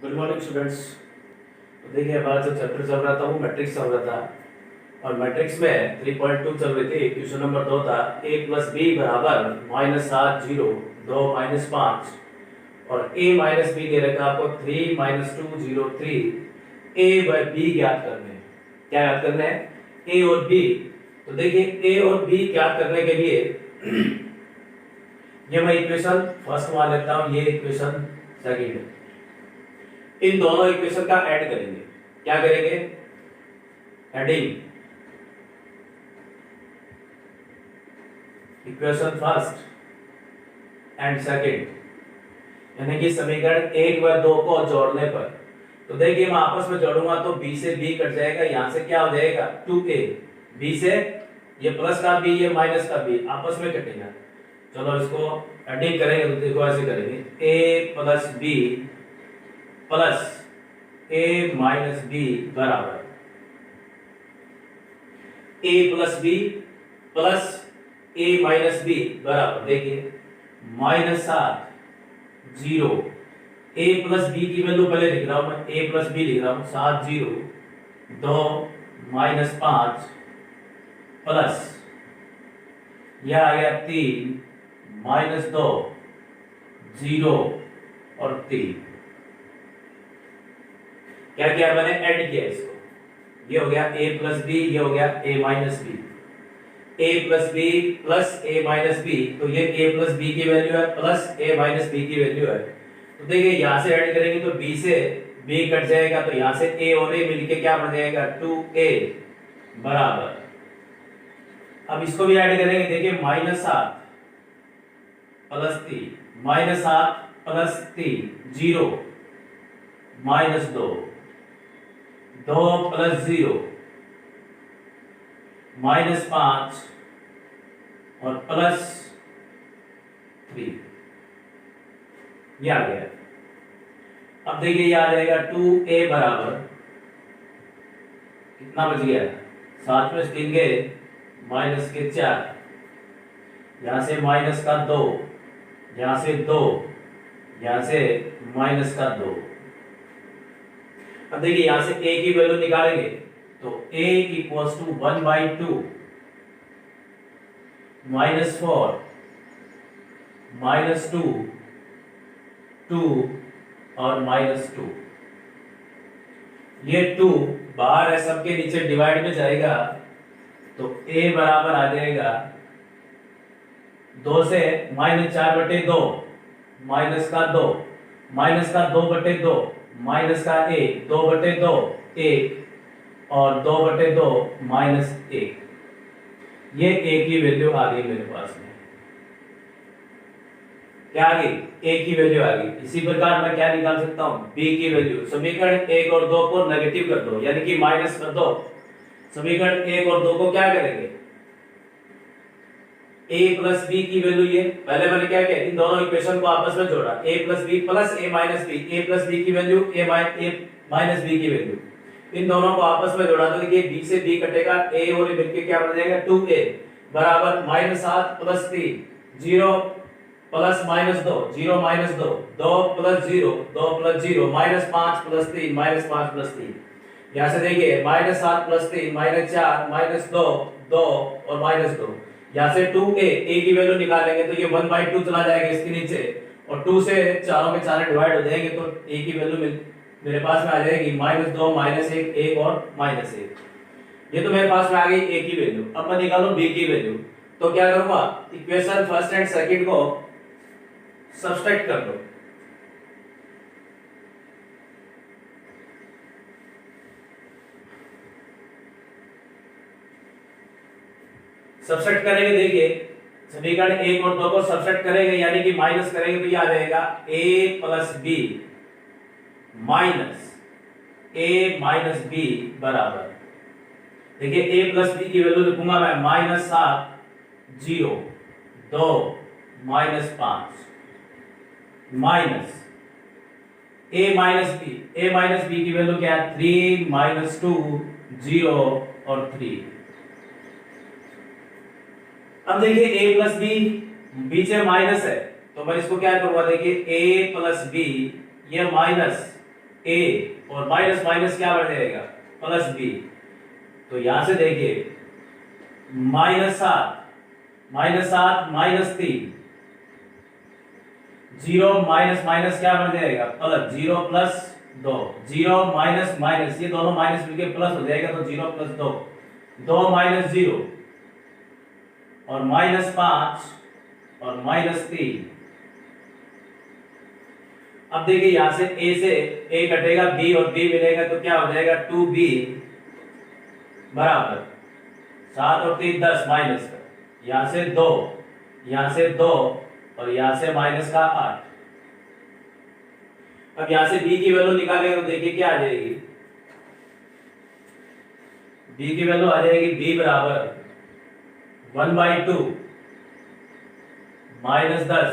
Good morning students. तो देखिए हमारा जो चैप्टर चल रहा था वो मैट्रिक्स चल रहा था और मैट्रिक्स में 3.2 चल रही थी। क्वेश्चन नंबर 2 था a प्लस बी बराबर -7 0 2 -5 और a माइनस बी दे रखा आपको 3 -2 0 3 a व b ज्ञात करने हैं। क्या ज्ञात करने हैं? a और b। तो देखिए a और b ज्ञात करने के लिए ये मैं इक्वेशन फर्स्ट मान लेता हूं, ये इक्वेशन सेकंड है। इन दोनों इक्वेशन का ऐड करेंगे। क्या करेंगे? Adding equation first and second, यानी कि समीकरण 1 व 2 को जोड़ने पर। तो देखिए मैं आपस में जोड़ूंगा तो b से b कट जाएगा, यहां से क्या हो जाएगा 2a, b से ये प्लस का b ये माइनस का b आपस में कटेगा। चलो इसको एडिंग करेंगे तो देखो ऐसे करेंगे a plus b plus a minus B बराबर a plus B plus a minus B बराबर देखिए -7 0 a प्लस बी की वैल्यू पहले लिख रहा हूं मैं, a प्लस बी लिख रहा हूं 7 0 2 -5 प्लस यह आ गया 3 -2 0 और 3। क्या किया मैंने? ऐड किया इसको। ये हो गया a प्लस बी, ये हो गया a minus B. a plus B plus a minus B, तो ये a प्लस बी की वैल्यू है प्लस a माइनस बी की वैल्यू है। तो देखिए यहां से ऐड करेंगे तो b से b कट जाएगा, तो यहां से a और a मिलके क्या बन जाएगा 2a बराबर। अब इसको भी ऐड करेंगे, देखिए -7 प्लस 3 -7 प्लस 3 0 -2 2 प्लस 0 -5 और प्लस 3, ये आ गया। अब देखिए ये आ जाएगा 2a बराबर कितना बच गया 7 में 3 गए माइनस के 4, यहां से माइनस का 2, यहां से 2, यहां से माइनस का 2। अब देखिए यहां से a की वैल्यू निकालेंगे तो a इक्वल्स टू 1/2 -4 -2 2 और -2। ये 2 बाहर है, सबके नीचे डिवाइड में जाएगा तो a बराबर आ जाएगा 2 से -4/2 माइनस का 2 -2/2 माइनस का 1 2/2 1 और 2/2 -1। ये a की वैल्यू आ गई मेरे पास में। क्या आ गई? a की वैल्यू आ गई। इसी प्रकार मैं क्या निकाल सकता हूं? b की वैल्यू। समीकरण 1 और 2 को नेगेटिव कर दो, यानी कि माइनस कर दो। समीकरण 1 और 2 को क्या करेंगे? a प्लस b की वैल्यू, ये पहले मैंने क्या किया इन दोनों इक्वेशन को आपस में जोड़ा, a plus b plus a minus b, a plus b की वैल्यू a माइनस b की वैल्यू, इन दोनों को आपस में जोड़ा तो देखिए b से b कटेगा, a और a मिलके क्या बन जाएगा 2a बराबर -7 plus 3 0 plus -2 0 -2 2 plus 0 2 plus 0 -5 plus 3 -5 plus 3। यहां से देखिए -7 प्लस 3 -4 -2 2 और -2, यहां से 2a की वैल्यू निकालेंगे तो ये 1/2 चला जाएगा इसके नीचे और 2 से चारों के चारों डिवाइड हो जाएंगे तो a की वैल्यू मेरे पास में आ जाएगी -2 -1 1 और -1। ये तो मेरे पास में आ गई a की वैल्यू। अब मैं निकालूं b की वैल्यू, तो क्या करूंगा इक्वेशन फर्स्ट एंड सेकंड को सब्सट्रैक्ट कर दो। सब्सट्रैक्ट करेंगे, देखिए समीकरण 1 और 2 को सब्सट्रैक्ट करेंगे यानी कि माइनस करेंगे तो ये आ जाएगा a plus b minus a minus b बराबर, देखिए a प्लस b की वैल्यू लिखूंगा मैं -7 0 2 -5 माइनस a माइनस b की वैल्यू क्या है 3 -2 0 और 3। अब देखिए a प्लस बी बीच में माइनस है तो मैं इसको क्या करूंगा, देखिए a प्लस बी ये माइनस ए और माइनस माइनस क्या बन जाएगा प्लस बी। तो यहां से देखिए -7 -3 0 माइनस माइनस क्या बन जाएगा प्लस 0 प्लस 2 0 माइनस माइनस ये दोनों माइनस मिलके प्लस हो जाएगा तो 0 प्लस 2 2 माइनस 0 और -5 और -3। अब देखिए यहां से a कटेगा b और b मिलेगा तो क्या हो जाएगा 2b बराबर 7 और 3 10 माइनस का यहां से 2 यहां से 2 और यहां से माइनस का 8। अब यहां से b की वैल्यू निकालेंगे तो देखिए क्या आ जाएगी b की वैल्यू आ जाएगी b बराबर 1/2 -10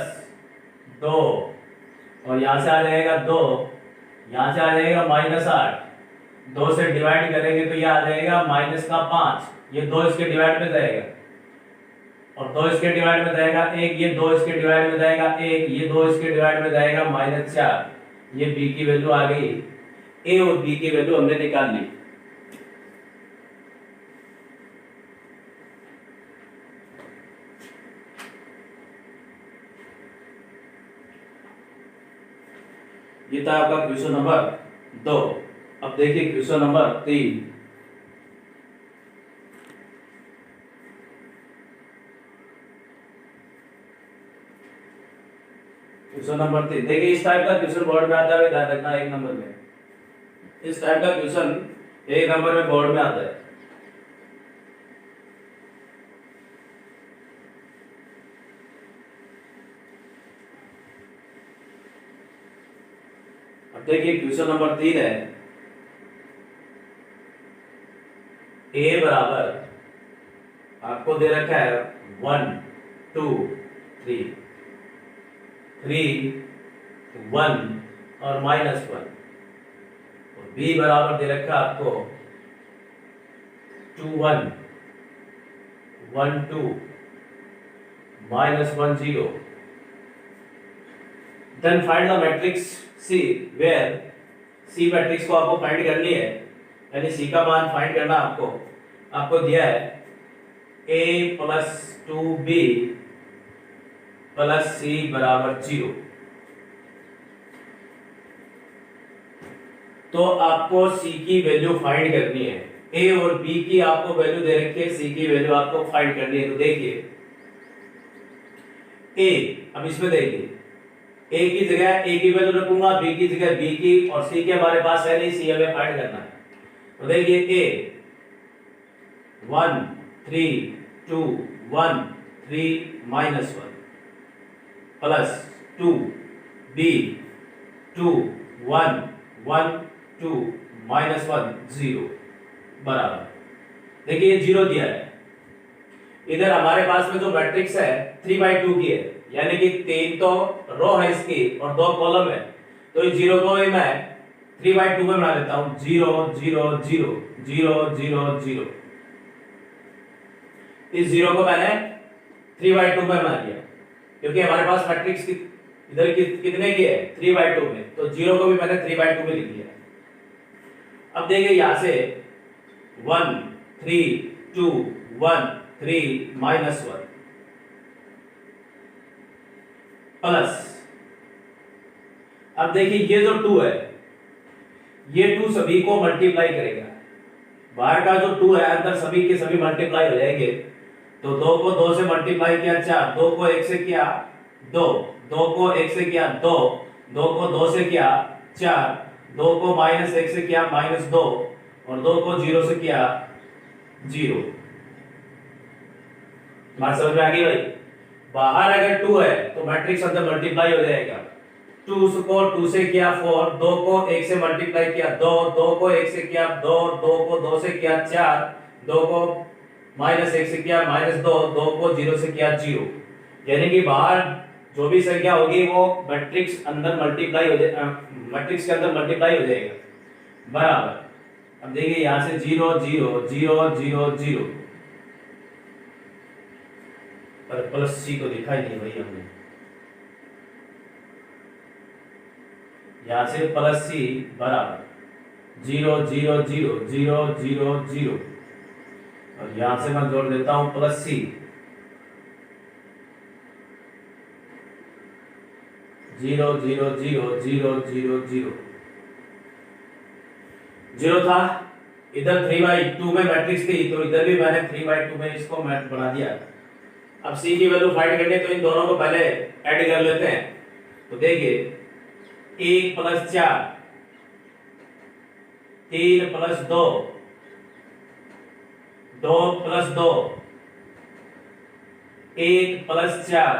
2 और यहां से आ जाएगा 2 यहां से आ जाएगा -8 2 से डिवाइड करेंगे तो ये आ जाएगा -5 ये 2 इसके डिवाइड में जाएगा और 2 इसके डिवाइड में जाएगा 1 ये 2 इसके डिवाइड में जाएगा 1 ये 2 इसके डिवाइड में जाएगा -4। ये b की वैल्यू आ गई a और b की वैल्यू हमने निकाल ली। ये था आपका क्वेश्चन नंबर 2। अब देखिए क्वेश्चन नंबर 3। क्वेश्चन नंबर 3 देखिए इस टाइप का क्वेश्चन बोर्ड में आता है, ध्यान रखना 1 नंबर में इस टाइप का क्वेश्चन 1 नंबर में बोर्ड में आता है। अब देखिए क्वेश्चन नंबर 3 है a बराबर आपको दे रखा है 1 2 3 3 1 और -1 और b बराबर दे रखा है आपको 2 1 1 2 -1 0। Then find the matrix C where C matrix को आपको फाइंड करनी है यानी C का मान फाइंड करना आपको दिया है a + 2b + c बराबर 0। तो आपको C की वैल्यू फाइंड करनी है a और b की आपको वैल्यू दे रखी है C की वैल्यू आपको फाइंड करनी है। तो देखिए a अब इसमें देखिए a की जगह a की वैल्यू रखूंगा b की जगह b की और c के हमारे पास है नहीं c हमें फाइंड करना है। तो देखिए a 1 3 2 1 3 -1 प्लस 2 b 2 1 1 2 -1 0 बराबर देखिए ये 0 दिया है। इधर हमारे पास में जो मैट्रिक्स है 3/2 की है यानी कि 3 तो रो है इसकी और 2 कॉलम है तो इस 0 को मैं 3/2 में बना देता हूं 0 0 0 0 0 0। इस 0 को मैंने 3/2 में बना दिया क्योंकि हमारे पास मैट्रिक्स इधर कितने की है 3/2 में तो 0 को भी मैंने 3/2 में लिख दिया। अब देखिए यहां से 1 3 2 1 3 -1 प्लस अब देखिए ये जो 2 है ये 2 सभी को मल्टीप्लाई करेगा बाहर का जो 2 है अंदर सभी के सभी मल्टीप्लाई हो जाएंगे। तो 2 को 2 से मल्टीप्लाई किया 4 2 को 1 से किया 2 2 को 1 से किया 2 2 को 2 से किया 4 2 को -1 से किया -2 और 2 को 0 से किया 0। बात समझ में आ गई भाई। बाहर अगर 2 है तो मैट्रिक्स अंदर मल्टीप्लाई हो जाएगा 2 को 2 से किया 4 2 को 1 से मल्टीप्लाई किया 2 2 को 1 से किया 2 2 को 2 से किया 4 2 को -1 से किया -2 2 को 0 से किया 0। यानी कि बाहर जो भी संख्या होगी वो मैट्रिक्स अंदर मल्टीप्लाई हो जाएगा मैट्रिक्स के अंदर मल्टीप्लाई हो जाएगा बराबर। अब देखिए यहां से 0 0 0 0 0 पर प्लस c को लिखा ही नहीं भाई हमने यहाँ से प्लस सी बराबर 0 0 0 0 0 0 और यहाँ से मैं जोड़ देता हूं प्लस सी 0 0 0 0 0 0 0 था। इधर 3/2 में मैट्रिक्स थी तो इधर भी मैंने 3/2 में इसको मैट बना दिया। अब c की वैल्यू फाइंड करनी है तो इन दोनों को पहले ऐड कर लेते हैं। तो देखिए 1 + 4 3 + 2 2 + 2 1 + 4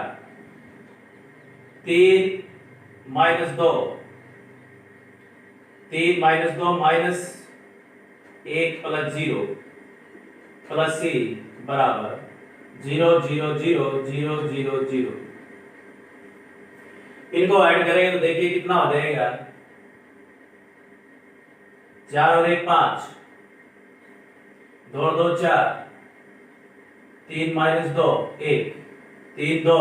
3 - 2 3 - 2 -1 + 0 प्लस सी बराबर 0 0 0 0 0 0। इनको ऐड करेंगे तो देखिए कितना हो जाएगा 4 और 1 5 2 2 4 3 - 2 1 3 2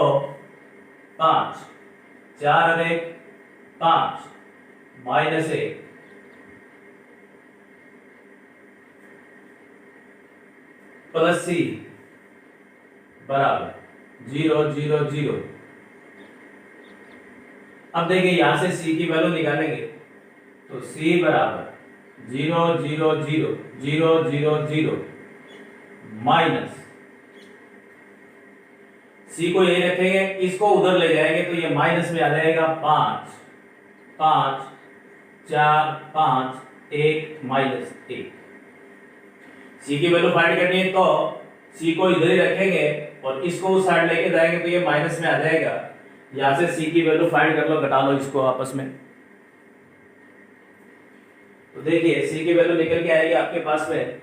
5 4 और 1 5 -1 प्लस सी बराबर 0 0 0। अब देखिए यहां से सी की वैल्यू निकालेंगे तो सी बराबर 0 0 0 0 0 0 माइनस सी को यही रखेंगे, इसको उधर ले जाएंगे तो ये माइनस में आ जाएगा 5 5 4 5 1 -1। सी की वैल्यू फाइंड करनी है तो सी को इधर ही रखेंगे और इसको उस साइड लेके जाएंगे तो ये माइनस में आ जाएगा। यहां से सी की वैल्यू फाइंड कर लो, घटा लो इसको आपस में। तो देखिए सी की वैल्यू निकल के आएगी आपके पास में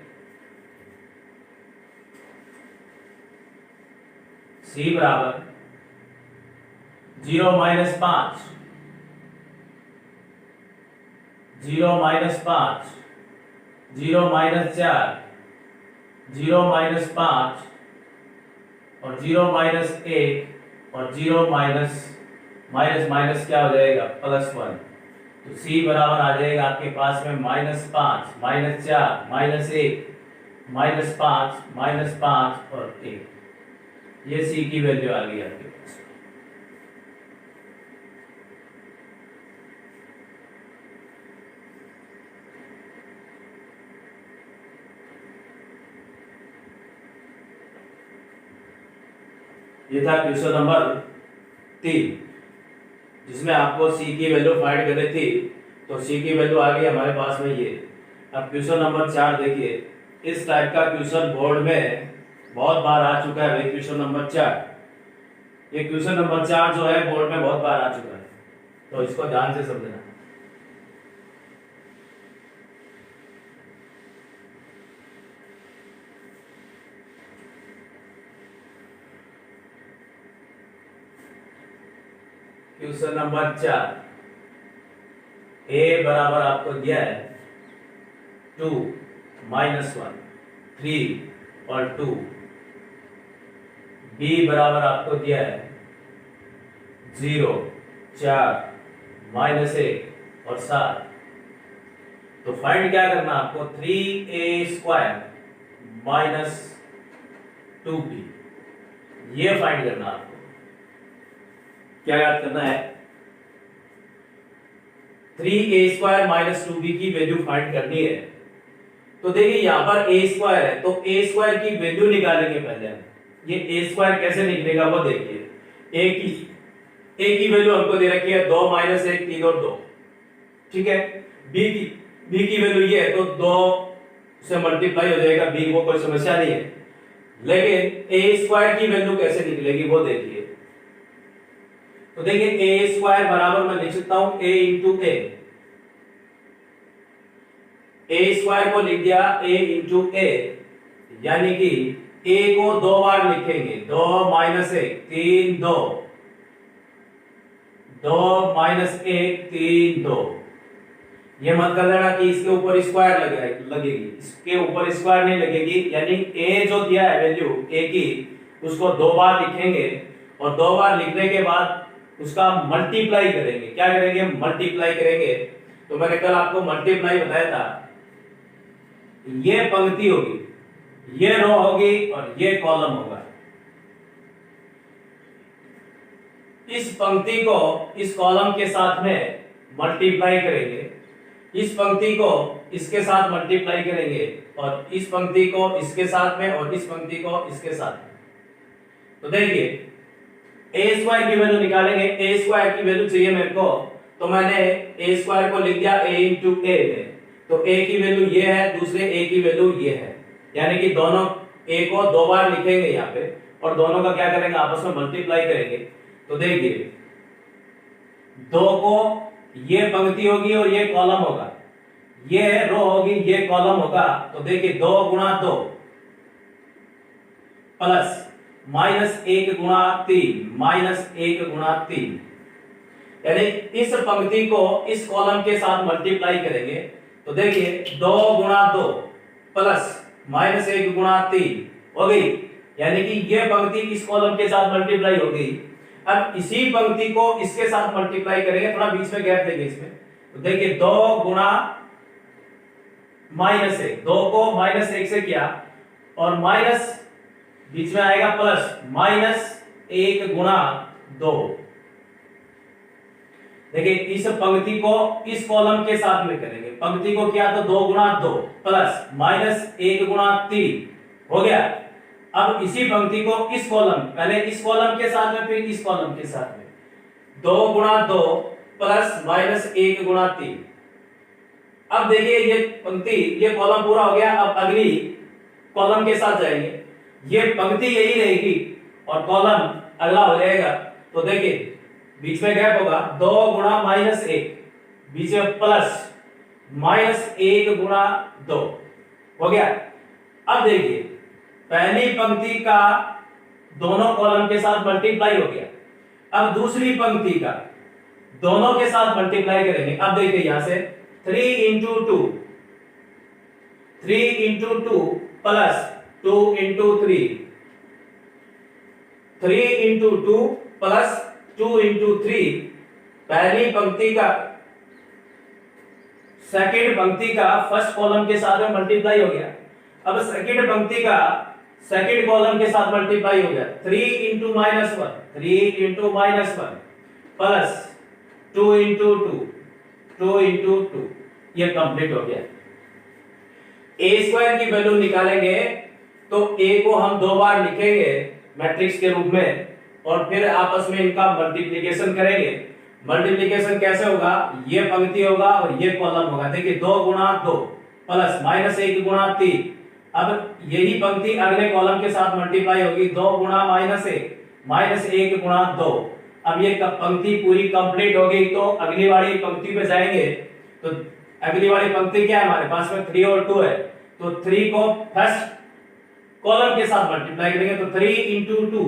सी बराबर 0 - 5 0 - 5 0 - 4 0 - 5 और 0 - 1 और 0 माइनस क्या हो जाएगा +1। तो c बराबर आ जाएगा आपके पास में -5 -4 -1 -5 -5 और 1। ये c की वैल्यू आ गई आपके पास। ये था क्वेश्चन नंबर 3 जिसमें आपको c की वैल्यू फाइंड करनी थी। तो c की वैल्यू आ गई हमारे पास में ये। अब क्वेश्चन नंबर 4 देखिए, इस टाइप का क्वेश्चन बोर्ड में बहुत बार आ चुका है भाई। क्वेश्चन नंबर 4, ये क्वेश्चन नंबर 4 जो है बोर्ड में बहुत बार आ चुका है, तो इसको ध्यान से समझना। क्वेश्चन नंबर 4 a बराबर आपको दिया है 2 - 1 3 और 2। b बराबर आपको दिया है 0 4 -1 और 7। तो फाइंड क्या करना आपको 3a² - 2b, ये फाइंड करना आपको। क्या याद करना है 3a² - 2b की वैल्यू फाइंड करनी है। तो देखिए यहां पर a² है तो a² की वैल्यू निकालेंगे पहले हम। ये a² कैसे निकलेगा वो देखिए। a की वैल्यू हमको दे रखी है 2 - 1 3 और 2, ठीक है। b की वैल्यू ये है तो 2 से मल्टीप्लाई हो जाएगा b, वो कोई समस्या नहीं है। लेकिन a² की वैल्यू कैसे निकलेगी वो देखिए। तो देखिए a² बराबर मैं लिख सकता हूं a इंटू a। a² को लिख दिया a इंटू a, यानी कि a को 2 बार लिखेंगे 2 - 1 3 2 2 - 1 3 2। ये मत कर लेना कि इसके ऊपर स्क्वायर लगेगी, इसके ऊपर स्क्वायर नहीं लगेगी। यानी a जो दिया है वैल्यू a की, उसको 2 बार लिखेंगे और 2 बार लिखने के बाद उसका मल्टीप्लाई करेंगे। क्या करेंगे? मल्टीप्लाई करेंगे। तो मैंने कल आपको मल्टीप्लाई बताया था, ये पंक्ति होगी, ये रो होगी और ये कॉलम होगा। इस पंक्ति को इस कॉलम के साथ में मल्टीप्लाई करेंगे, इस पंक्ति को इसके साथ मल्टीप्लाई करेंगे और इस पंक्ति को इसके साथ में और इस पंक्ति को इसके साथ में। तो देखिए ए स्क्वायर की वैल्यू निकालेंगे। ए स्क्वायर की वैल्यू चाहिए मेरे को, तो मैंने ए स्क्वायर को लिख दिया a इंटू ए में। तो a की वैल्यू ये है, दूसरे a की वैल्यू ये है, यानी कि दोनों a को दो बार लिखेंगे यहाँ पे और दोनों का क्या करेंगे? आपस में मल्टीप्लाई करेंगे। तो देखिए दो को ये पंक्ति होगी और ये कॉलम होगा, ये रो होगी, ये कॉलम होगा। तो देखिए 2 गुणा 2 प्लस माइनस 1 गुणा 3 माइनस 1 गुणा 3, यानी इस पंक्ति को इस कॉलम के साथ मल्टीप्लाई करेंगे। तो देखिए 2 गुणा 2 प्लस माइनस 1 गुणा 3 हो गई, यानी कि ये पंक्ति इस कॉलम के साथ मल्टीप्लाई हो गई। अब इसी पंक्ति को इसके साथ मल्टीप्लाई करेंगे, थोड़ा बीच में गैप देंगे इसमें। तो देखिए 2 गुणा माइनस 1, 2 को माइनस 1 से किया और माइनस बीच में आएगा प्लस माइनस 1 गुणा 2। देखिए इस पंक्ति को इस कॉलम के साथ में करेंगे, पंक्ति को किया तो 2 गुणा 2 प्लस माइनस 1 गुणा 3 हो गया। अब इसी पंक्ति को इस कॉलम, पहले इस कॉलम के साथ में फिर इस कॉलम के साथ में, 2 गुणा 2 प्लस माइनस 1 गुणा 3। अब देखिए ये पंक्ति, ये कॉलम पूरा हो गया। अब अगली कॉलम के साथ जाएंगे, ये पंक्ति यही रहेगी और कॉलम अगला हो जाएगा। तो देखिए बीच में गैप होगा, 2 गुणा माइनस 1, बीच में प्लस माइनस 1 गुणा 2 हो गया। अब देखिए पहली पंक्ति का दोनों कॉलम के साथ मल्टीप्लाई हो गया, अब दूसरी पंक्ति का दोनों के साथ मल्टीप्लाई करेंगे। अब देखिए यहां से 3 into 2, 3 into 2 plus 2 into 3, 3 into 2 plus 2 into 3, पहली पंक्ति का सेकेंड पंक्ति का फर्स्ट कॉलम के साथ में मल्टीप्लाई हो गया। अब सेकेंड पंक्ति का सेकेंड कॉलम के साथ मल्टीप्लाई हो गया, 3 into minus 1, 3 into minus 1 plus 2 into 2, 2 into 2, ये कंप्लीट हो गया। ए स्क्वायर की वैल्यू निकालेंगे तो ए को हम दो बार लिखेंगे मैट्रिक्स के रूप में और फिर आपस में इनका मल्टीप्लिकेशन करेंगे। मल्टीप्लिकेशन कैसे होगा? ये पंक्ति होगा और ये कॉलम होगा। देखिए 2 गुणा 2 प्लस माइनस 1 गुणा 3, अब यही पंक्ति अगले कॉलम के साथ मल्टीप्लाई होगी, 2 गुणा माइनस 1 गुणा 2। अब ये पंक्ति पूरी कंप्लीट हो गई तो अगली वाली पंक्ति पे जाएंगे। तो अगली वाली पंक्ति क्या है हमारे पास में? 3 और 2 है, तो 3 को फर्स्ट कॉलम के साथ मल्टीप्लाई करेंगे तो 3 इंटू 2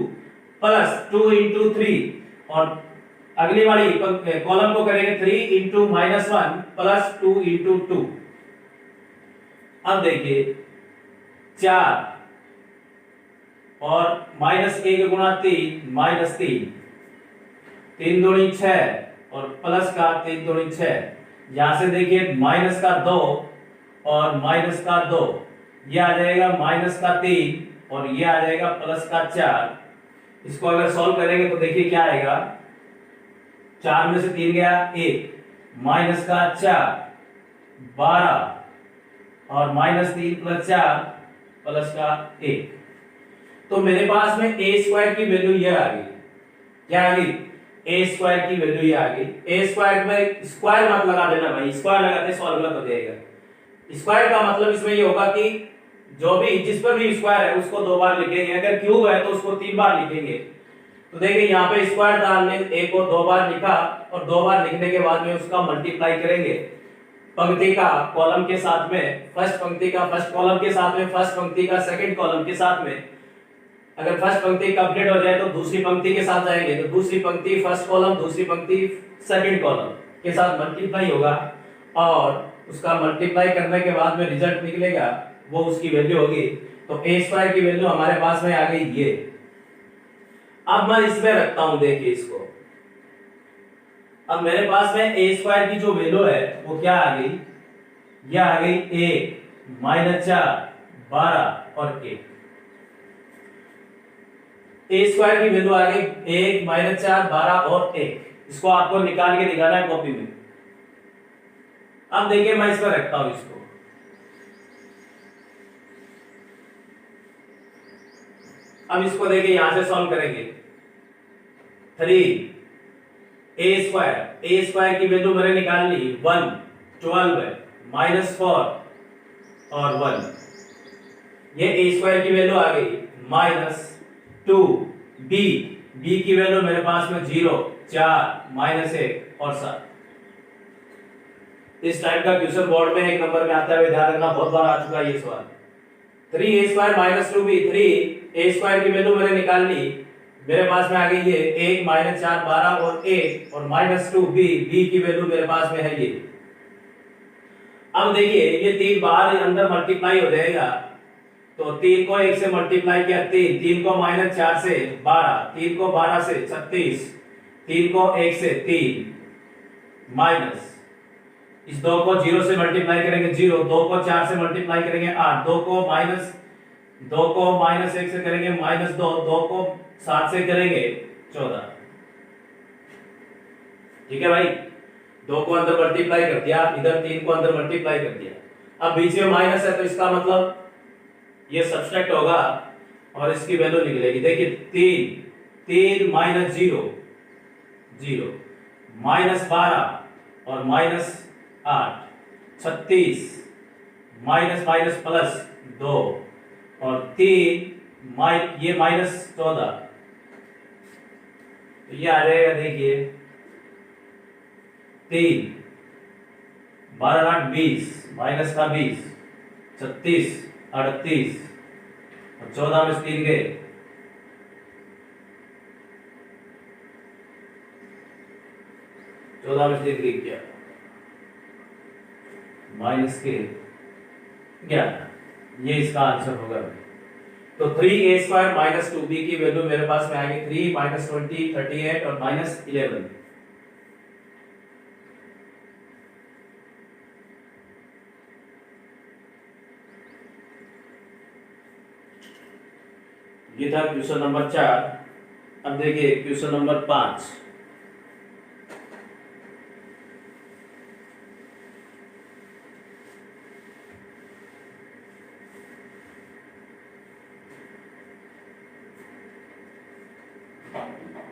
प्लस 2 इंटू 3 और अगली वाली कॉलम को करेंगे 3 इंटू माइनस 1 प्लस 2 इंटू 2। अब देखिए 4 और माइनस 1 गुणा 3 माइनस 3, 3 दूनी 6 और प्लस का 3 दूनी 6। यहां से देखिए माइनस का 2 और माइनस का 2, ये आ जाएगा माइनस का 3 और ये आ जाएगा प्लस का 4। इसको अगर सॉल्व करेंगे तो देखिए क्या आएगा, 4 में से 3 गया 1, माइनस का 4 12 और माइनस 3 प्लस 4 प्लस का 1। तो मेरे पास में ए स्क्वायर की वैल्यू ये आ गई। क्या आ गई? ए स्क्वायर की वैल्यू ये आ गई। ए स्क्वायर में स्क्वायर मत लगा देना भाई, स्क्वायर लगाते सॉल्व गलत हो जाएगा। स्क्वायर का मतलब इसमें ये होगा कि जो भी जिस पर भी स्क्वायर है उसको दो बार लिखेंगे, अगर क्यूब है तो उसको 3 बार लिखेंगे। तो देखिए यहाँ पे स्क्वायर डालने ए को 2 बार लिखा और 2 बार लिखने के बाद में उसका मल्टीप्लाई करेंगे पंक्ति का कॉलम के साथ में, फर्स्ट पंक्ति का फर्स्ट कॉलम के साथ में, फर्स्ट पंक्ति का सेकंड कॉलम के साथ में। अगर फर्स्ट पंक्ति कंप्लीट हो जाए तो दूसरी पंक्ति के साथ जाएंगे, तो दूसरी पंक्ति फर्स्ट कॉलम, दूसरी पंक्ति सेकंड कॉलम के साथ मल्टीप्लाई होगा और उसका मल्टीप्लाई करने के बाद में रिजल्ट निकलेगा, वो उसकी वैल्यू होगी। तो ए स्क्वायर की वैल्यू हमारे पास में आ गई ये। अब मैं इसमें रखता हूं, देखिए इसको अब मेरे पास में ए स्क्वायर की जो वैल्यू है वो क्या आ गई, यह आ गई 1 माइनस 4 12 और 1। ए स्क्वायर की वैल्यू आ गई 1 माइनस 4 12 और 1। इसको आपको निकाल के दिखाना है कॉपी में। अब देखिए मैं इसमें रखता हूं इसको, अब इसको देखिए यहां से सॉल्व करेंगे। 3 ए स्क्वायर की वैल्यू मैंने निकाल ली 1 12 है माइनस 4 और 1, ये ए स्क्वायर की वैल्यू आ गई माइनस 2 बी की वैल्यू मेरे पास में 0 4 माइनस 1 और 7। इस टाइप का क्वेश्चन बोर्ड में 1 नंबर में आता है, ध्यान रखना, बहुत बार आ चुका है ये सवाल। 3a square minus 2b, 3a square की वैल्यू मैंने निकाल ली, मेरे पास में आ गई ये 1 माइनस 4 12 और 1 और माइनस 2b की वैल्यू मेरे पास में है ये। अब देखिए ये 3 बाहर अंदर मल्टीप्लाई हो जाएगा, तो 3 को 1 से मल्टीप्लाई किया 3 को माइनस 4 से 12, 3 को 12 से 36, 3 को 1 से 3 माइनस, इस 2 को 0 से मल्टीप्लाई करेंगे 0, 2 को 4 से मल्टीप्लाई करेंगे 8, 2 को माइनस 1 से करेंगे माइनस 2, 2 को 7 से करेंगे 14। ठीक है भाई, 2 को अंदर मल्टीप्लाई कर दिया, इधर 3 को अंदर मल्टीप्लाई कर दिया। अब बीच में माइनस है तो इसका मतलब ये सब्सट्रैक्ट होगा और इसकी वैल्यू निकलेगी। देखिए 3 माइनस 0 0 माइनस 12 और माइनस 8 36 माइनस माइनस प्लस 2 और 3 ये माइनस 14, तो ये आ जाएगा देखिए 3 12 8 20 माइनस का 20 36 38 और 14 में 3 गए, क्या माइनस के 11, ये इसका आंसर होगा। तो 3a स्क्वायर माइनस 2b की वैल्यू मेरे पास में आएगी 3 माइनस 20 38 और माइनस 11। ये था क्वेश्चन नंबर 4। अब देखिए क्वेश्चन नंबर 5।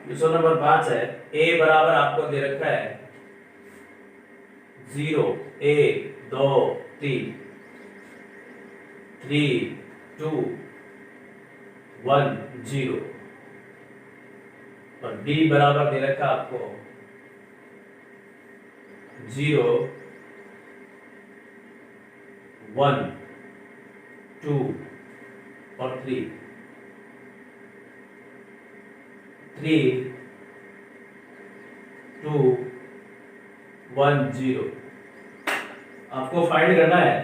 क्वेश्चन नंबर 5 है, a बराबर आपको दे रखा है 0 1 2 3 3 2 1 0 और d बराबर दे रखा आपको 0 1 2 और 3 3 2 1 0। आपको फाइंड करना है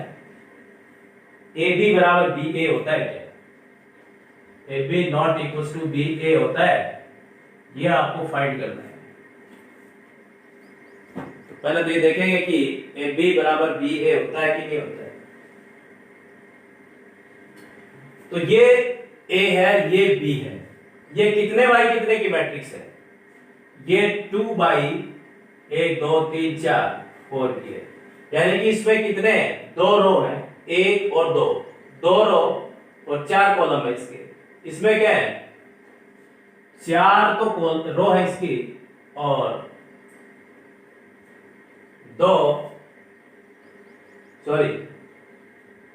ए बी बराबर बी ए होता है क्या, A B not equal to B A होता है, ये आपको फाइंड करना है। तो पहले तो ये देखेंगे कि ए बी बराबर बी ए होता है कि नहीं होता है। तो ये ए है, ये बी है, ये कितने बाई कितने की मैट्रिक्स है, ये 2 बाई 1 2 3 4 4 की है, यानी कि इसमें कितने दो रो है, 1 और 2, 2 रो और 4 कॉलम है इसके। इसमें क्या है 4 तो रो है इसकी और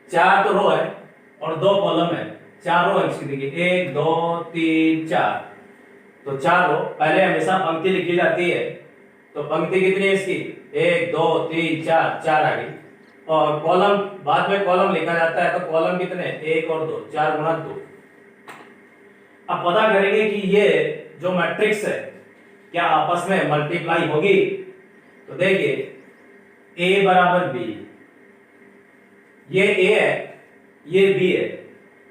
4 तो रो है और 2 कॉलम है, 4 रो है इसकी। देखिए 1 2 3 4, तो 4 रो पहले हमेशा पंक्ति लिखी जाती है, तो पंक्ति कितनी है इसकी 1 2 3 4, 4 आ गई, और कॉलम बाद में कॉलम लिखा जाता है, तो कॉलम कितने 1 और 2, 4 गुणा 2। अब पता करेंगे कि ये जो मैट्रिक्स है क्या आपस में मल्टीप्लाई होगी। तो देखिए a बराबर b, ये a है ये b है,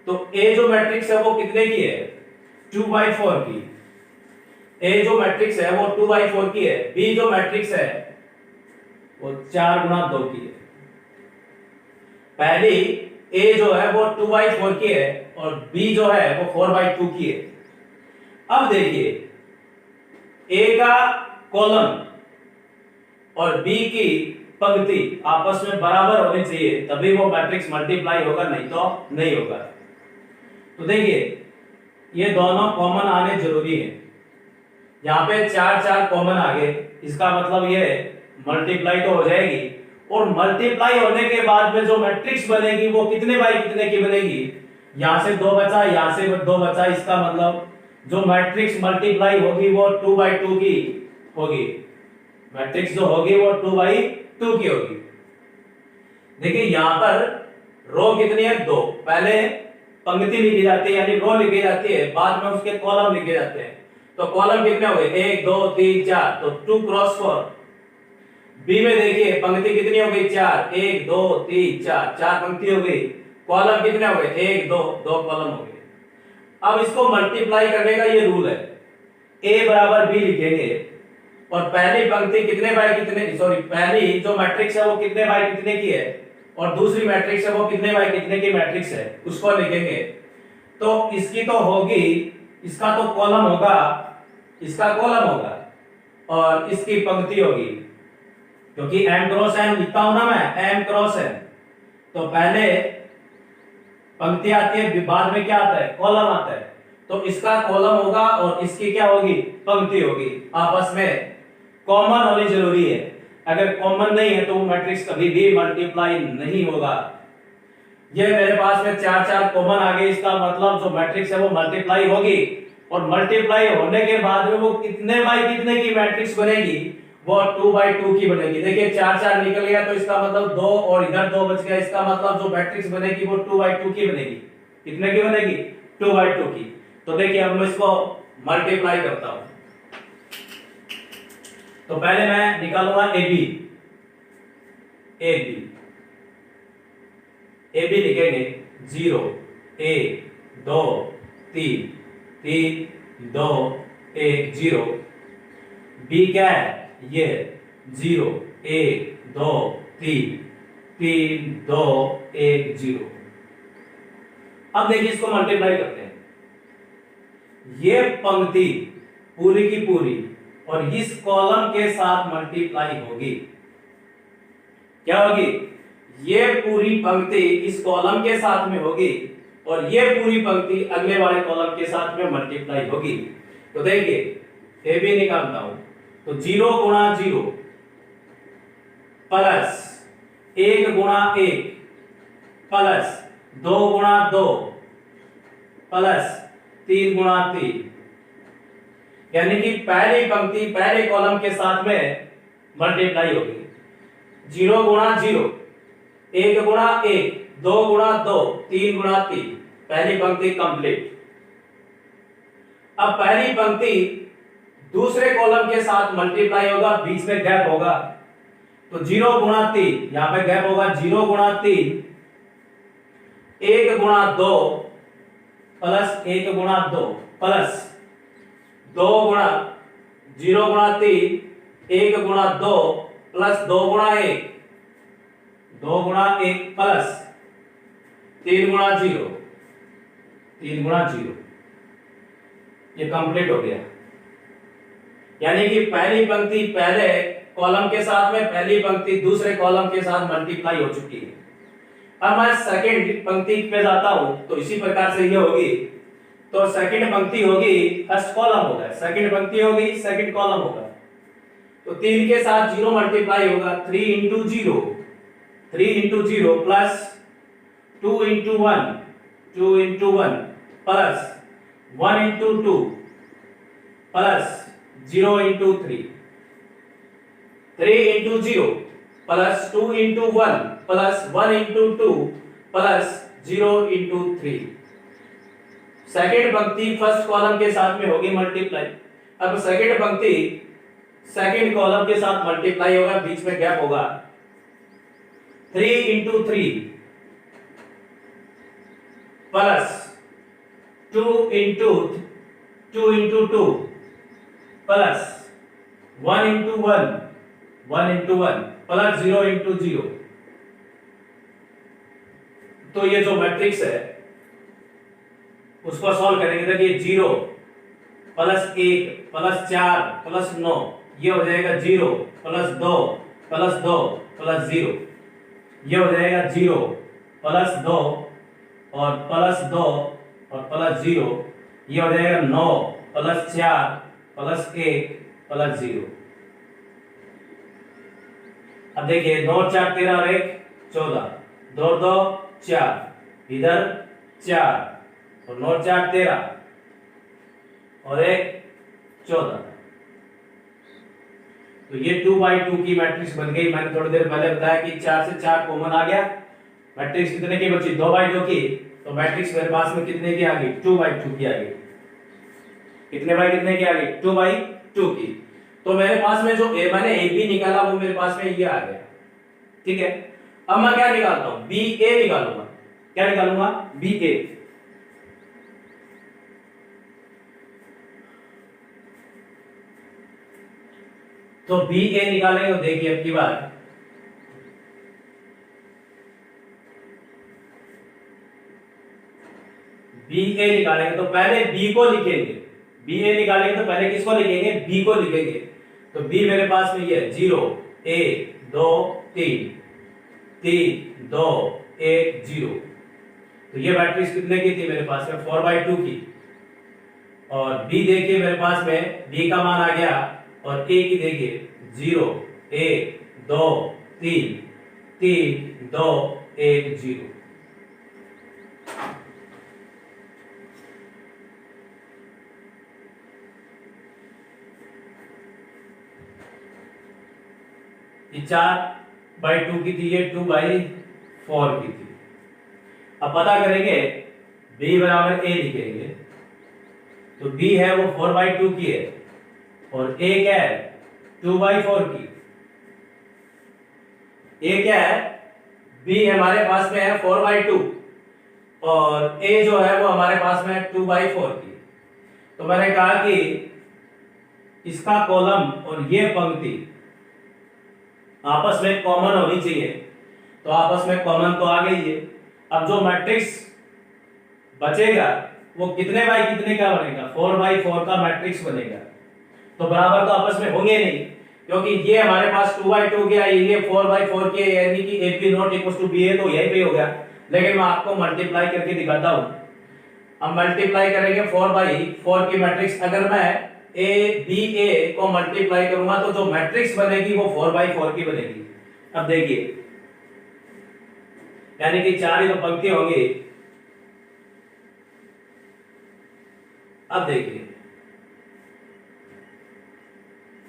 तो a जो मैट्रिक्स है वो कितने की है 2/4 की, ए जो मैट्रिक्स है वो 2/4 की है, बी जो मैट्रिक्स है वो 4x2 की है। पहली ए जो है वो 2/4 की है और बी जो है वो 4/2 की है। अब देखिए ए का कॉलम और बी की पंक्ति आपस में बराबर होनी चाहिए, तभी वो मैट्रिक्स मल्टीप्लाई होगा, नहीं तो नहीं होगा। तो देखिए ये दोनों कॉमन आने जरूरी है। यहाँ पे 4 कॉमन आ गए, इसका मतलब ये मल्टीप्लाई तो हो जाएगी, और मल्टीप्लाई होने के बाद में जो मैट्रिक्स बनेगी वो कितने बाई कितने की बनेगी, यहाँ से 2 बचा, यहाँ से 2 बचा, इसका मतलब जो मैट्रिक्स मल्टीप्लाई होगी वो 2/2 की होगी। मैट्रिक्स जो होगी वो 2/2 की होगी। देखिए यहाँ पर रो कितनी है, 2। पहले पंक्ति लिखी जाती है यानी रो लिखी जाती है, बाद में उसके कॉलम लिखे जाते हैं। तो कॉलम कितने हो गए, 1 2 3 4, तो 2 क्रॉस 4। बी में देखिए पंक्ति कितनी हो गई, 4, 1 2 3 4, 4 पंक्ति हो गई। कॉलम कितने हो गए, 1 2 2 कॉलम हो गए। अब इसको मल्टीप्लाई करने का ये रूल है, a बराबर b लिखेंगे और पहली पंक्ति कितने बाय कितने, सॉरी पहली जो मैट्रिक्स है वो कितने बाय कितने की है और दूसरी मैट्रिक्स है वो कितने बाय कितने की मैट्रिक्स है, उसको लिखेंगे। तो इसकी तो होगी, इसका तो कॉलम होगा, इसका कॉलम होगा और इसकी पंक्ति होगी, क्योंकि m क्रॉस n लिखता हूं ना मैं, m क्रॉस n। तो पहले पंक्ति आती है, बाद में क्या आता है, कॉलम आता है। तो इसका कॉलम होगा और इसकी क्या होगी, पंक्ति होगी। आपस में कॉमन होनी जरूरी है, अगर कॉमन नहीं है तो वो मैट्रिक्स कभी भी मल्टीप्लाई नहीं होगा। ये मेरे पास में 4 कॉमन आ गए, इसका मतलब जो मैट्रिक्स है वो मल्टीप्लाई होगी, और मल्टीप्लाई होने के बाद में वो कितने बाई कितने की मैट्रिक्स बनेगी, वो 2/2 की बनेगी। देखिए 4 निकल गया तो इसका मतलब 2 और इधर 2 बच गया, इसका मतलब जो मैट्रिक्स बनेगी वो 2/2 की बनेगी। कितने की बनेगी, 2/2 की। तो देखिए अब मैं इसको मल्टीप्लाई करता हूं, तो पहले मैं निकालूंगा AB लिखेंगे 0 1 2 3 3 2 1 0। B क्या है, ये 0 1 2 3 3 2 1 0। अब देखिए इसको मल्टीप्लाई करते हैं, ये पंक्ति पूरी की पूरी और इस कॉलम के साथ मल्टीप्लाई होगी। क्या होगी, ये पूरी पंक्ति इस कॉलम के साथ में होगी और ये पूरी पंक्ति अगले वाले कॉलम के साथ में मल्टीप्लाई होगी। तो देखिए ए बी निकालता हूं, तो 0 गुणा 0 प्लस 1 गुणा 1 प्लस 2 गुणा 2 प्लस 3 गुणा 3, यानी कि पहली पंक्ति पहले कॉलम के साथ में मल्टीप्लाई होगी। 0 गुणा 0 1 गुणा 1 2 गुणा 2 3 गुणा 3, पहली पंक्ति कंप्लीट। अब पहली पंक्ति दूसरे कॉलम के साथ मल्टीप्लाई होगा, बीच में गैप होगा, तो 0 गुणा 3, यहां पे गैप होगा, 0 गुणा 3 1 गुणा 2 प्लस 1 गुणा 2 प्लस 2 गुणा 0 गुणा 3 1 गुणा 2 प्लस 2 गुणा 1 2 गुणा 1 प्लस 3 गुणा 0 3 गुणा 0। ये कंप्लीट हो गया, यानी कि पहली पंक्ति पहले कॉलम के साथ में, पहली पंक्ति दूसरे कॉलम के साथ मल्टीप्लाई हो चुकी है। अब मैं सेकंड पंक्ति पे जाता हूं, तो इसी प्रकार से ये होगी। तो सेकंड पंक्ति होगी, फर्स्ट कॉलम होगा, सेकंड पंक्ति होगी, सेकंड कॉलम होगा। तो 3 के साथ 0 मल्टीप्लाई होगा, 3 into 0 plus 2 into 1 plus 1 into 2 plus 0 into 3 into 0 plus 2 into 1 plus 1 into 2 plus 0 into 3। Second पंक्ति फर्स्ट कॉलम के साथ में होगी मल्टीप्लाई। अब सेकेंड पंक्ति सेकेंड कॉलम के साथ मल्टीप्लाई होगा, बीच में गैप होगा। 3 into 3 plus 2 into 2 plus 1 into 1 plus 0 into 0। तो ये जो मैट्रिक्स है उसको सॉल्व करेंगे तो ये 0 प्लस 1 प्लस 4 प्लस 9, ये हो जाएगा 0 प्लस 2 प्लस 2 प्लस 0, ये हो जाएगा 0 प्लस 2 और प्लस 2 और प्लस 0, ये हो जाएगा 9 प्लस 4 प्लस 1 प्लस 0। अब देखिए 9 4 13 और 1 14, 2 2 4, इधर 4 और 9 4 13 और 1 14। तो ये 2/2 की मैट्रिक्स बन गई। मैंने थोड़ी देर पहले बताया कि 4 से 4 कॉमन आ गया। मैट्रिक्स कितने की बची? 2/2 की। तो मैट्रिक्स मेरे पास में कितने की आ गई? 2/2 की आ गई। कितने बाई कितने की आ गई? 2/2 की। तो मेरे पास में जो मैंने ए बी निकाला वो मेरे पास में ये आ गया। ठीक है, अब मैं क्या निकालता हूं? बी ए निकालूंगा। क्या निकालूंगा? B A. तो बी ए निकालेंगे तो देखिए अब की बार बी ए निकालेंगे तो पहले बी को लिखेंगे। बी ए निकालेंगे तो पहले किसको लिखेंगे? बी को लिखेंगे। तो बी मेरे पास में ये 0 1 2 3 3 2 1 0। तो ये मैट्रिक्स कितने की थी मेरे पास में? 4/2 की। और बी देखिए मेरे पास में बी का मान आ गया और ए की देखिए 0 1 2 3 3 2 1 0। ये 4/2 की थी, ये 2/4 की थी। अब पता करेंगे b बराबर a लिखेंगे तो b है वो 4/2 की है और a क्या है? 2/4 की। a क्या है? b हमारे पास में है 4/2 और a जो है वो हमारे पास में है 2/4 की। तो मैंने कहा कि इसका कॉलम और ये पंक्ति आपस में कॉमन होनी चाहिए। तो आपस में कॉमन तो आ गई है। अब जो मैट्रिक्स बचेगा वो कितने बाई कितने का बनेगा? 4/4 का मैट्रिक्स बनेगा। तो बराबर तो आपस में होंगे नहीं, क्योंकि ये हमारे पास 2/2 के आई, ये 4/4 के, यानी कि A B not equal to B A, तो यही पे हो गया। लेकिन मैं आपको मल्टीप्लाई करके दिखाता हूं। अब मल्टीप्लाई करेंगे 4/4 की मैट्रिक्स। अगर मैं ए बी ए को मल्टीप्लाई करूंगा तो जो मैट्रिक्स बनेगी वो 4/4 की बनेगी। अब देखिए, यानी कि 4 ही तो पंक्ति होंगी। अब देखिए,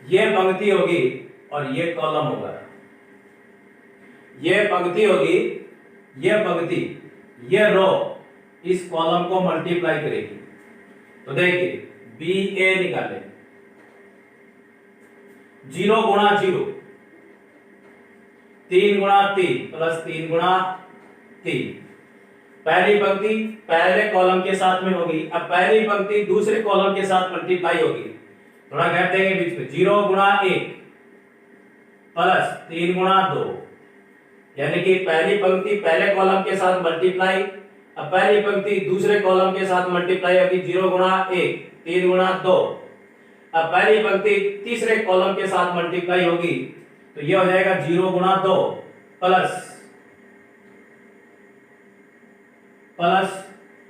ये पंक्ति होगी और ये कॉलम होगा। ये पंक्ति होगी, ये पंक्ति, ये रो इस कॉलम को मल्टीप्लाई करेगी। तो देखिए बी ए निकाले, 0 गुणा 0, 3 गुणा 3 प्लस 3 गुणा 3। पहली पंक्ति पहले कॉलम के साथ में होगी। अब पहली पंक्ति दूसरे कॉलम के साथ मल्टीप्लाई होगी। थोड़ा गैप देंगे बीच में। 0 गुणा 1 प्लस 3 गुणा 2, यानी कि पहली पंक्ति पहले कॉलम के साथ मल्टीप्लाई, अब पहली पंक्ति दूसरे कॉलम के साथ मल्टीप्लाई होगी। 0 गुणा 1 3 गुणा 2। अब पहली पंक्ति तीसरे कॉलम के साथ मल्टीप्लाई होगी तो ये हो जाएगा 0 गुणा 2 प्लस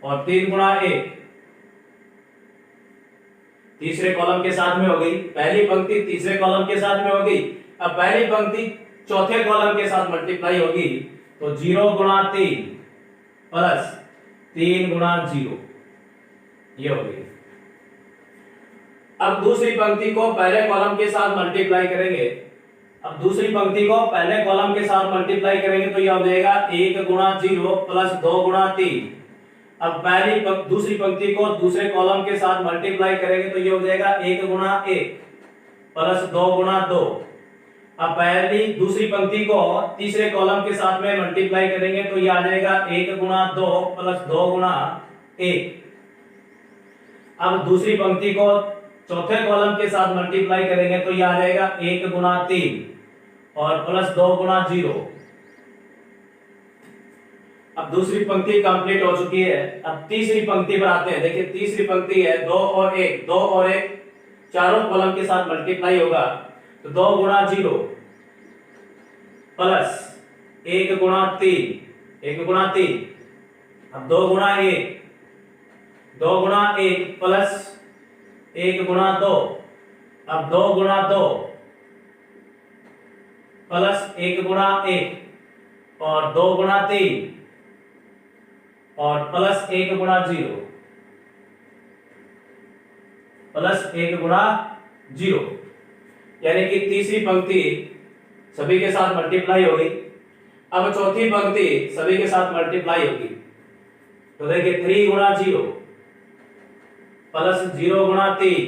और 3 गुणा 1 तीसरे कॉलम के साथ में हो गई। पहली पंक्ति तीसरे कॉलम के साथ में हो गई। अब पहली पंक्ति चौथे कॉलम के साथ मल्टीप्लाई होगी तो 0 गुणा 3 प्लस 3 गुणा 0, ये हो गई। अब दूसरी पंक्ति को पहले कॉलम के साथ मल्टीप्लाई करेंगे। अब दूसरी पंक्ति को पहले कॉलम के साथ मल्टीप्लाई करेंगे तो यह हो जाएगा 1 गुणा 0 प्लस 2 गुणा 3। अब दूसरी पंक्ति को दूसरे कॉलम के साथ मल्टीप्लाई करेंगे तो ये हो जाएगा 1 गुणा 1 प्लस 2 गुणा 2। अब दूसरी पंक्ति को तीसरे कॉलम के साथ में मल्टीप्लाई करेंगे तो ये आ जाएगा 1 गुणा 2 प्लस 2 गुणा 1। अब दूसरी पंक्ति को चौथे कॉलम के साथ मल्टीप्लाई करेंगे तो ये आ जाएगा 1 गुणा 3 और प्लस 2 गुणा 0। अब दूसरी पंक्ति कंप्लीट हो चुकी है। अब तीसरी पंक्ति पर आते हैं। देखिए तीसरी पंक्ति है 2 और 1, 2 और 1 चारों कॉलम के साथ मल्टीप्लाई होगा तो 2 गुणा 0 प्लस 1 गुणा 3, 1 गुणा 3। अब 2 गुणा 1, 2 गुणा 1 प्लस 1 गुणा 2। अब 2 गुणा 2 प्लस 1 गुणा 1 और 2 गुणा 3 और प्लस 1 गुणा 0 प्लस 1 गुणा 0, यानी कि तीसरी पंक्ति सभी के साथ मल्टीप्लाई होगी। अब चौथी पंक्ति सभी के साथ मल्टीप्लाई होगी तो देखिए 3 गुणा 0 प्लस 0 गुणा 3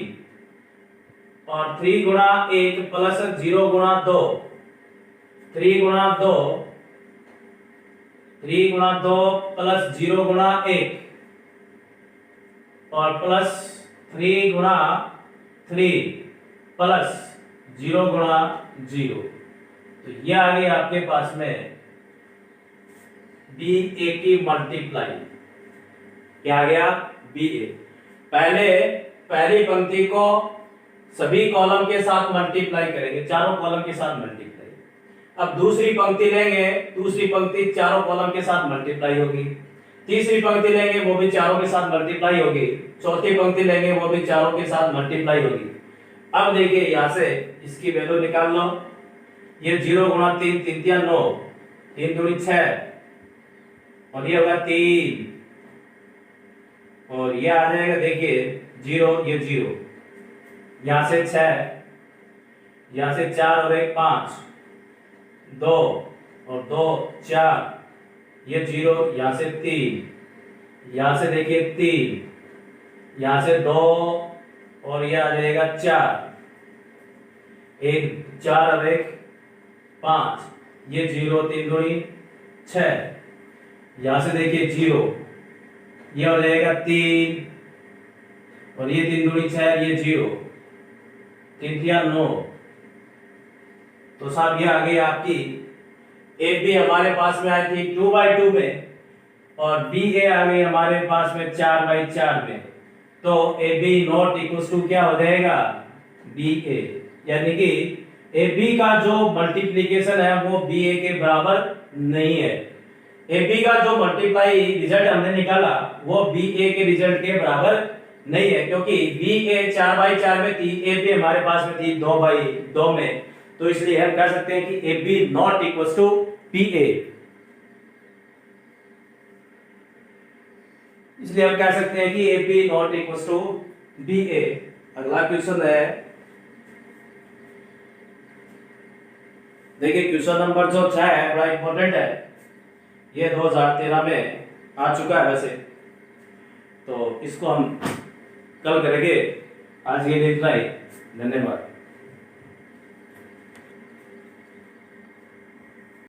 और 3 गुणा 1 प्लस 0 गुणा 2, 3 गुणा 2, 3 गुणा 2 प्लस 0 गुणा 1 और प्लस 3 गुणा 3 प्लस 0 गुणा 0। तो ये आ गई आपके पास में बी ए की मल्टीप्लाई। क्या आ गया? बी ए। पहले पहली पंक्ति को सभी कॉलम के साथ मल्टीप्लाई करेंगे, चारों कॉलम के साथ मल्टीप्लाई। अब दूसरी पंक्ति लेंगे, दूसरी पंक्ति चारों कॉलम के साथ मल्टीप्लाई होगी। तीसरी पंक्ति लेंगे वो भी चारों के साथ मल्टीप्लाई होगी। चौथी पंक्ति लेंगे वो भी चारों के साथ मल्टीप्लाई होगी। अब देखिए यहां से इसकी वैल्यू निकाल लो। ये 0 गुणा 3, 3 तिया 9, 3 दूनी 6 और ये होगा 3 और ये आ जाएगा देखिए 0, ये 0, यहां से 6, यहां से 4 और 1 5, 2 और 2 4, ये 0, यहां से 3, यहां से देखिए 3, यहां से 2 और ये आ जाएगा 4, 1 4 और 1 5, ये 0, 3 दूनी 6, यहां से देखिए 0, ये हो जाएगा 3 और ये 3 दूनी 6, ये 0, 3 तिया 9। तो साहब ये आ गई आपकी ए बी हमारे पास में आई थी 2/2 में और बी ए आ गई हमारे पास में 4/4 में। तो A B not equal to क्या हो जाएगा? बी ए, यानी कि ए बी का जो मल्टीप्लीकेशन है वो बी ए के बराबर नहीं है। ए बी का जो मल्टीप्लाई रिजल्ट हमने निकाला वो बी ए के रिजल्ट के बराबर नहीं है, क्योंकि बी ए 4/4 में थी, ए बी हमारे पास में थी 2/2 में। तो इसलिए हम कह सकते हैं कि A B not equal to B A. इसलिए हम कह सकते हैं कि A B not equal to B A. अगला क्वेश्चन है, देखिए क्वेश्चन नंबर जो 6 है बड़ा इंपॉर्टेंट है। ये 2013 में आ चुका है वैसे, तो इसको हम कल करेंगे। आज के लिए इतना ही, धन्यवाद।